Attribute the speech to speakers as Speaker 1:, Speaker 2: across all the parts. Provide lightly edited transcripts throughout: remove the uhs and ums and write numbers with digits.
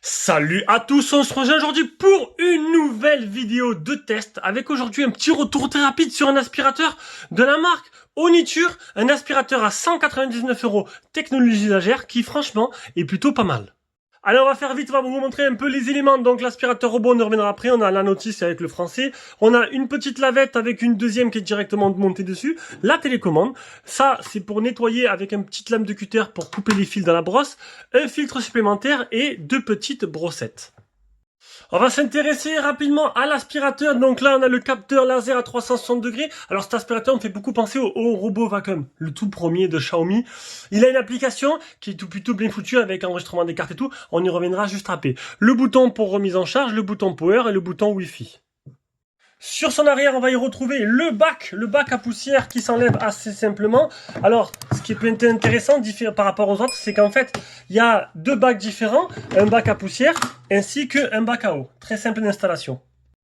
Speaker 1: Salut à tous, on se rejoint aujourd'hui pour une nouvelle vidéo de test avec aujourd'hui un petit retour très rapide sur un aspirateur de la marque Oniture, un aspirateur à 199 €, technologie légère qui franchement est plutôt pas mal. Allez, on va faire vite, on va vous montrer un peu les éléments. Donc l'aspirateur robot, on y reviendra après, on a la notice avec le français, on a une petite lavette avec une deuxième qui est directement montée dessus, la télécommande, ça c'est pour nettoyer avec une petite lame de cutter pour couper les fils dans la brosse, un filtre supplémentaire et deux petites brossettes. On va s'intéresser rapidement à l'aspirateur. Donc là, on a le capteur laser à 360 degrés. Alors cet aspirateur me fait beaucoup penser au robot vacuum, le tout premier de Xiaomi. Il a une application qui est plutôt bien foutue avec enregistrement des cartes et tout. On y reviendra juste après. Le bouton pour remise en charge, le bouton power et le bouton Wi-Fi. Sur son arrière, on va y retrouver le bac à poussière qui s'enlève assez simplement. Alors, ce qui peut être intéressant par rapport aux autres, c'est qu'en fait, il y a deux bacs différents, un bac à poussière ainsi qu'un bac à eau. Très simple d'installation.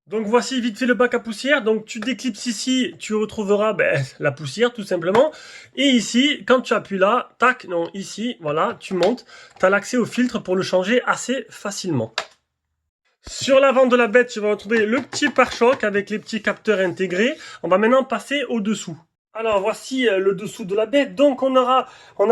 Speaker 1: Donc voici vite fait le bac à poussière. Donc tu déclipses ici, tu retrouveras la poussière tout simplement. Et ici, quand tu appuies là, tac, non, ici, voilà, tu montes. Tu as l'accès au filtre pour le changer assez facilement. Sur l'avant de la bête, tu vas retrouver le petit pare-choc avec les petits capteurs intégrés. On va maintenant passer au dessous. Alors voici le dessous de la bête. Donc on a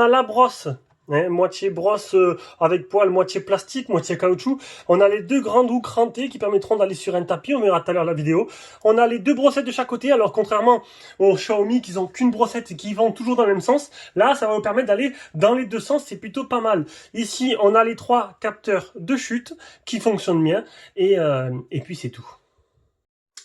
Speaker 1: la brosse, moitié brosse avec poil, moitié plastique, moitié caoutchouc. On a les deux grandes roues crantées qui permettront d'aller sur un tapis. On verra tout à l'heure la vidéo. On a les deux brossettes de chaque côté. Alors contrairement aux Xiaomi qui ont qu'une brossette et qui vont toujours dans le même sens, là ça va vous permettre d'aller dans les deux sens. C'est plutôt pas mal. Ici on a les trois capteurs de chute qui fonctionnent bien et puis c'est tout.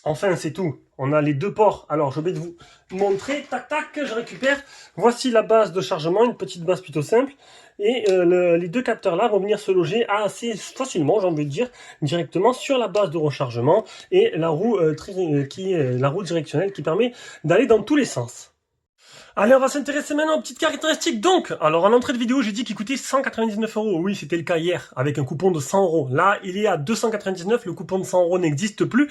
Speaker 1: Enfin, c'est tout. On a les deux ports. Alors, je vais vous montrer. Tac, tac, je récupère. Voici la base de chargement, une petite base plutôt simple. Et les deux capteurs là vont venir se loger assez facilement, j'ai envie de dire, directement sur la base de rechargement et la roue la roue directionnelle qui permet d'aller dans tous les sens. Allez, on va s'intéresser maintenant aux petites caractéristiques. Donc, alors en entrée de vidéo, j'ai dit qu'il coûtait 199 €. Oui, c'était le cas hier, avec un coupon de 100 €. Là, il est à 299, le coupon de 100 € n'existe plus.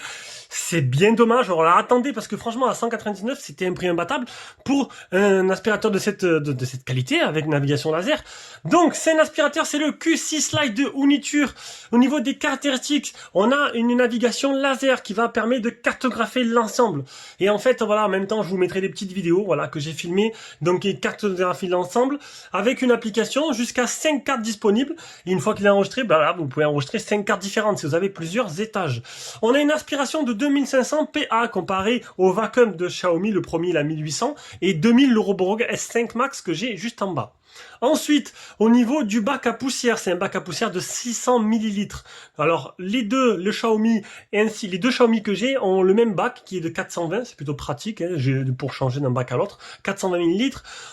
Speaker 1: C'est bien dommage, on l'a attendu, parce que franchement, à 199, c'était un prix imbattable pour un aspirateur de cette qualité, avec navigation laser. Donc, c'est un aspirateur, c'est le Q6 Lite de Oniture. Au niveau des caractéristiques, on a une navigation laser qui va permettre de cartographier l'ensemble. Et en fait, voilà, en même temps, je vous mettrai des petites vidéos, voilà, que j'ai filmées, donc il cartographie l'ensemble avec une application jusqu'à 5 cartes disponibles. Et une fois qu'il est enregistré, là, vous pouvez enregistrer 5 cartes différentes si vous avez plusieurs étages. On a une aspiration de 2500 PA comparé au vacuum de Xiaomi, le premier il a 1800 et 2000 le Roborock S5 Max que j'ai juste en bas. Ensuite, au niveau du bac à poussière, c'est un bac à poussière de 600 ml. Alors, les deux, le Xiaomi et ainsi les deux Xiaomi que j'ai ont le même bac qui est de 420, c'est plutôt pratique pour changer d'un bac à l'autre. 420 ml.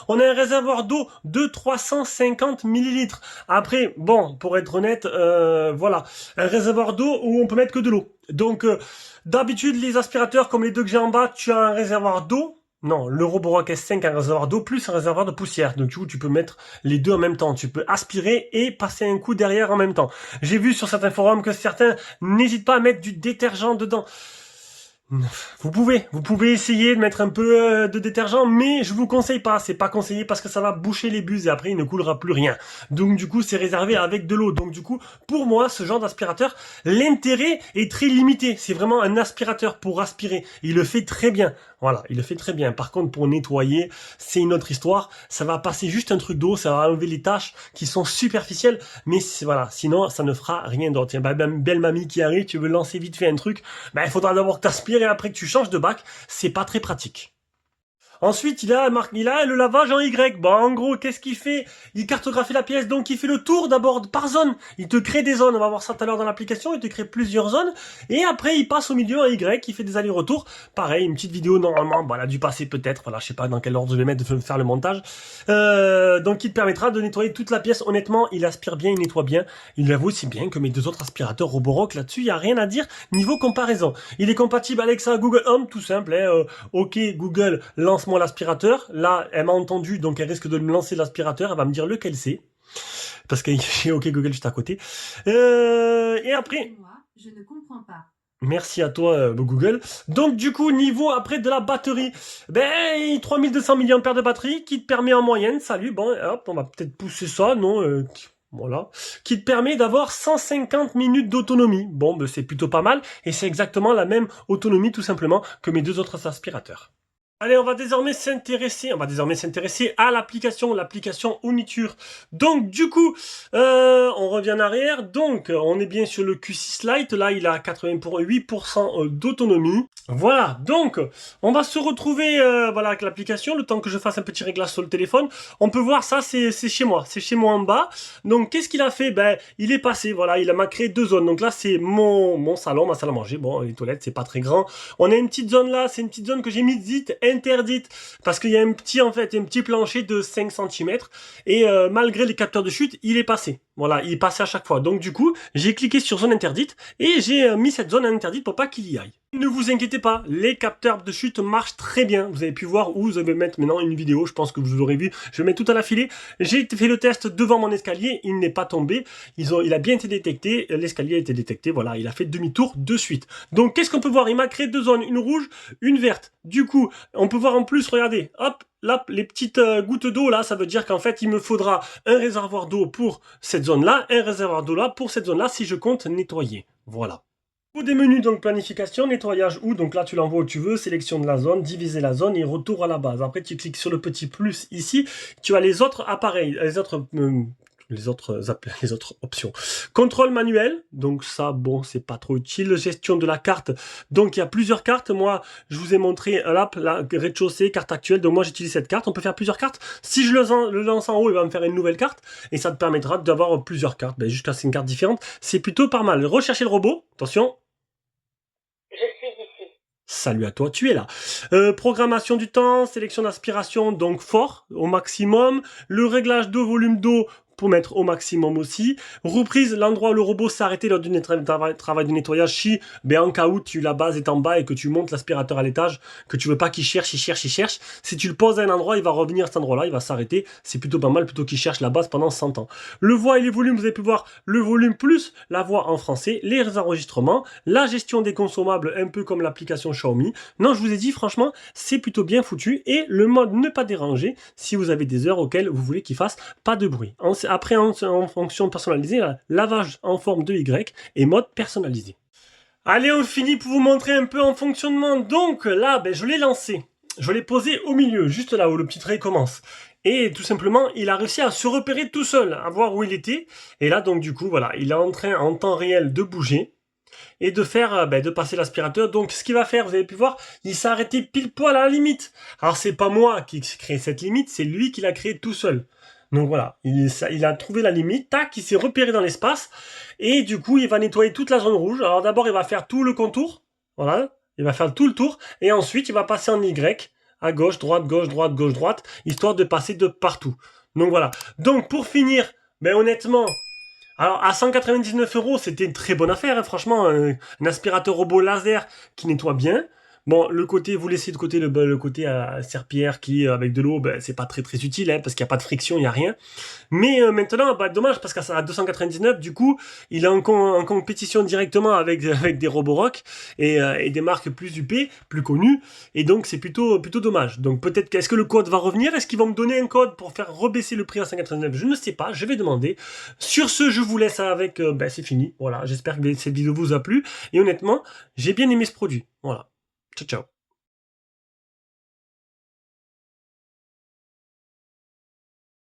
Speaker 1: On a un réservoir d'eau de 350 ml. Après, bon, pour être honnête, voilà, un réservoir d'eau où on peut mettre que de l'eau. Donc, d'habitude, les aspirateurs comme les deux que j'ai en bas, tu as un réservoir d'eau. Non, le Roborock S5 a un réservoir d'eau plus un réservoir de poussière. Donc du coup, tu peux mettre les deux en même temps. Tu peux aspirer et passer un coup derrière en même temps. J'ai vu sur certains forums que certains n'hésitent pas à mettre du détergent dedans. Vous pouvez essayer de mettre un peu de détergent, mais je vous conseille pas. C'est pas conseillé parce que ça va boucher les buses et après il ne coulera plus rien. Donc du coup, c'est réservé avec de l'eau. Donc du coup, pour moi, ce genre d'aspirateur, l'intérêt est très limité. C'est vraiment un aspirateur pour aspirer. Il le fait très bien. Voilà, il le fait très bien. Par contre, pour nettoyer, c'est une autre histoire. Ça va passer juste un truc d'eau, ça va enlever les taches qui sont superficielles, mais voilà, sinon ça ne fera rien d'autre. Tiens, belle mamie qui arrive, tu veux lancer vite fait un truc, il faudra d'abord que t'aspires et après que tu changes de bac. C'est pas très pratique. Ensuite, il a le lavage en Y. Bon, en gros, qu'est-ce qu'il fait? Il cartographie la pièce, donc il fait le tour d'abord par zone. Il te crée des zones, on va voir ça tout à l'heure dans l'application, il te crée plusieurs zones. Et après, il passe au milieu en Y, il fait des allers-retours. Pareil, une petite vidéo, normalement, elle a dû passer peut-être, voilà, je sais pas dans quel ordre je vais mettre de faire le montage. Donc il te permettra de nettoyer toute la pièce. Honnêtement, il aspire bien, il nettoie bien. Il l'avoue aussi bien que mes deux autres aspirateurs Roborock, là-dessus, il n'y a rien à dire niveau comparaison. Il est compatible Alexa, Google Home, tout simple. Ok, Google, lance-moi l'aspirateur. Là, elle m'a entendu, donc elle risque de me lancer l'aspirateur. Elle va me dire lequel c'est. parce que j'ai OK Google juste à côté. Et après...
Speaker 2: Je ne comprends pas.
Speaker 1: Merci à toi Google. Donc du coup niveau après de la batterie, ben 3200 mAh de batterie qui te permet en moyenne, salut, bon hop on va peut-être pousser ça, non voilà, qui te permet d'avoir 150 minutes d'autonomie. Bon ben c'est plutôt pas mal et c'est exactement la même autonomie tout simplement que mes deux autres aspirateurs. Allez, on va désormais s'intéresser à l'application Uniture. Donc, du coup, on revient en arrière. Donc, on est bien sur le Q6 Lite. Là, il a 88% d'autonomie. Voilà, donc, on va se retrouver voilà, avec l'application. Le temps que je fasse un petit réglage sur le téléphone. On peut voir ça, c'est chez moi. C'est chez moi en bas. Donc, qu'est-ce qu'il a fait? Ben, il est passé, voilà, il m'a créé deux zones. Donc là, c'est mon salon, ma salle à manger. Bon, les toilettes, c'est pas très grand. On a une petite zone là, c'est une petite zone que j'ai mise dite interdite parce qu'il y a un petit plancher de 5 cm et malgré les capteurs de chute, il est passé. Voilà, il est passé à chaque fois. Donc du coup, j'ai cliqué sur zone interdite et j'ai mis cette zone interdite pour pas qu'il y aille. Ne vous inquiétez pas, les capteurs de chute marchent très bien. Vous avez pu voir où je vais mettre maintenant une vidéo, je pense que vous l'aurez vu. Je vais mettre tout à l'affilée. J'ai fait le test devant mon escalier, il n'est pas tombé. Il a bien été détecté, l'escalier a été détecté, voilà, il a fait demi-tour de suite. Donc qu'est-ce qu'on peut voir? Il m'a créé deux zones, une rouge, une verte. Du coup, on peut voir en plus, regardez, hop, là, les petites gouttes d'eau là, ça veut dire qu'en fait, il me faudra un réservoir d'eau pour cette zone-là, un réservoir d'eau là pour cette zone-là si je compte nettoyer. Voilà. Au des menus, donc planification, nettoyage où, donc là tu l'envoies où tu veux, sélection de la zone, diviser la zone et retour à la base. Après tu cliques sur le petit plus ici, tu as les autres appareils, les autres options. Contrôle manuel, donc ça bon c'est pas trop utile. Gestion de la carte, donc il y a plusieurs cartes. Moi je vous ai montré la rez-de-chaussée, carte actuelle, donc moi j'utilise cette carte. On peut faire plusieurs cartes. Si je le lance en haut, il va me faire une nouvelle carte et ça te permettra d'avoir plusieurs cartes, jusqu'à 5 cartes différentes. C'est plutôt pas mal. Rechercher le robot, attention. Salut à toi, tu es là. Programmation du temps, sélection d'aspiration, donc fort, au maximum. Le réglage de volume d'eau pour mettre au maximum aussi. Reprise, l'endroit où le robot s'est arrêté lors du travail de nettoyage. Si, en cas où la base est en bas et que tu montes l'aspirateur à l'étage, que tu veux pas qu'il cherche. Si tu le poses à un endroit, il va revenir à cet endroit-là, il va s'arrêter. C'est plutôt pas mal, plutôt qu'il cherche la base pendant 100 ans. Le voix et les volumes, vous avez pu voir le volume plus la voix en français, les enregistrements, la gestion des consommables, un peu comme l'application Xiaomi. Non, je vous ai dit, franchement, c'est plutôt bien foutu. Et le mode ne pas déranger, si vous avez des heures auxquelles vous voulez qu'il fasse pas de bruit. Après, en fonction personnalisée, lavage en forme de Y et mode personnalisé. Allez, on finit pour vous montrer un peu en fonctionnement. Donc là, je l'ai lancé. Je l'ai posé au milieu, juste là où le petit trait commence. Et tout simplement, il a réussi à se repérer tout seul, à voir où il était. Et là, donc du coup, voilà, il est en train en temps réel de bouger et de faire, de passer l'aspirateur. Donc ce qu'il va faire, vous avez pu voir, il s'est arrêté pile poil à la limite. Alors c'est pas moi qui ai créé cette limite, c'est lui qui l'a créé tout seul. Donc voilà, il a trouvé la limite, tac, il s'est repéré dans l'espace, et du coup, il va nettoyer toute la zone rouge. Alors d'abord, il va faire tout le contour, voilà, il va faire tout le tour, et ensuite, il va passer en Y, à gauche, droite, gauche, droite, gauche, droite, histoire de passer de partout. Donc voilà. Donc pour finir, honnêtement, alors à 199 €, c'était une très bonne affaire, hein, franchement, un aspirateur robot laser qui nettoie bien. Bon, le côté, vous laissez de côté le côté à serpillière qui, avec de l'eau, c'est pas très utile, hein, parce qu'il n'y a pas de friction, il n'y a rien. Mais maintenant, dommage, parce qu'à 299, du coup, il est en compétition directement avec des Roborock et des marques plus huppées, plus connues, et donc c'est plutôt dommage. Donc peut-être est-ce que le code va revenir? Est-ce qu'ils vont me donner un code pour faire rebaisser le prix à 199? Je ne sais pas, je vais demander. Sur ce, je vous laisse avec, c'est fini. Voilà, j'espère que cette vidéo vous a plu, et honnêtement, j'ai bien aimé ce produit. Voilà. Ciao, ciao.